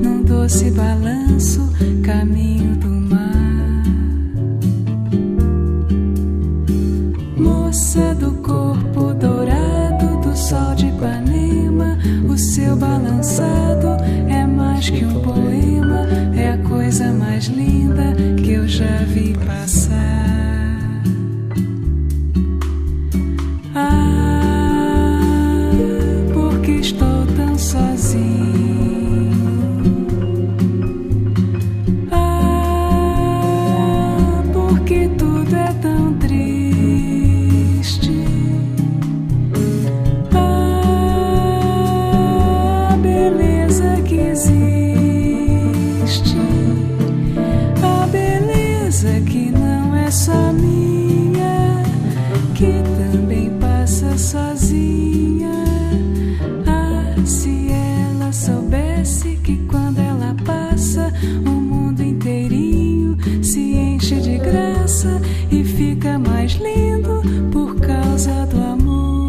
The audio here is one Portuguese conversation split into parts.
num doce balanço, caminho do mar. Moça do corpo dourado do sol de Ipanema, o seu balançado é mais que um poema, é a coisa mais linda que eu já vi passar. Porque estou tão sozinho. Porque tudo é tão triste. A beleza que existe, a beleza que não é só minha, que também passa sozinha. Se ela soubesse que quando ela passa, o mundo inteirinho se enche de graça e fica mais lindo por causa do amor.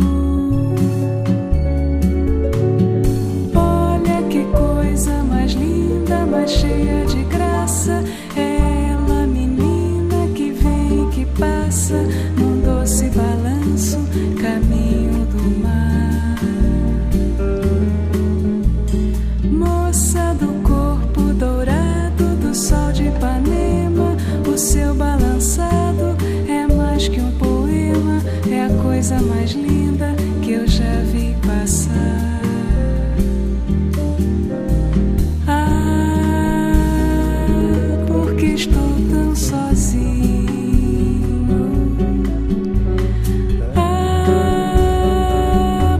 Olha que coisa mais linda, mais cheia de graça, é ela, menina, que vem e que passa num doce balanço, caminho do mar. Moça do corpo dourado do sol de Ipanema, o seu balançado é mais que um poema, é a coisa mais linda que eu já vi passar. Porque estou tão sozinho.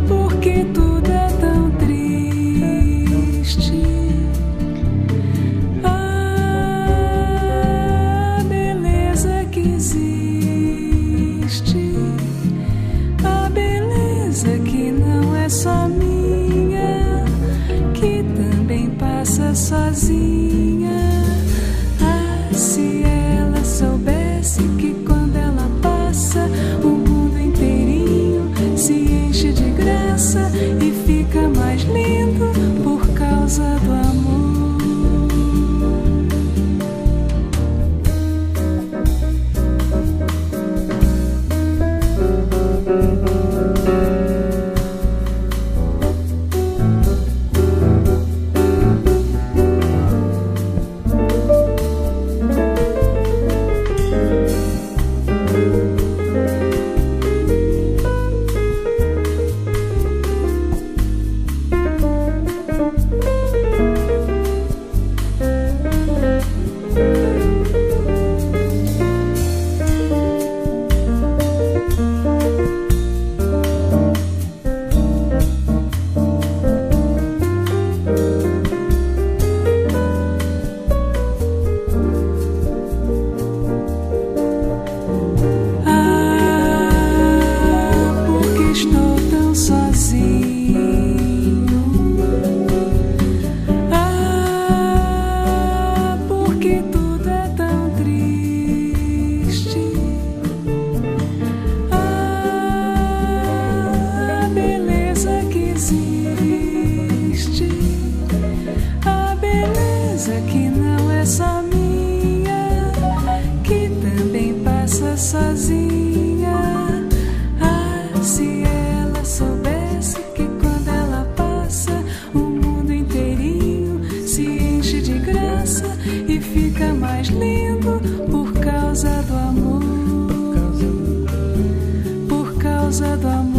Porque tudo é tão triste. A beleza que existe, a beleza que não é só minha, que também passa sozinha. Se ela soubesse que quando ela passa, o mundo inteirinho se enche de graça e fica mais lindo por causa do amor. Que não é só minha, que também passa sozinha. Se ela soubesse que quando ela passa, o mundo inteirinho se enche de graça e fica mais lindo por causa do amor. Por causa do amor.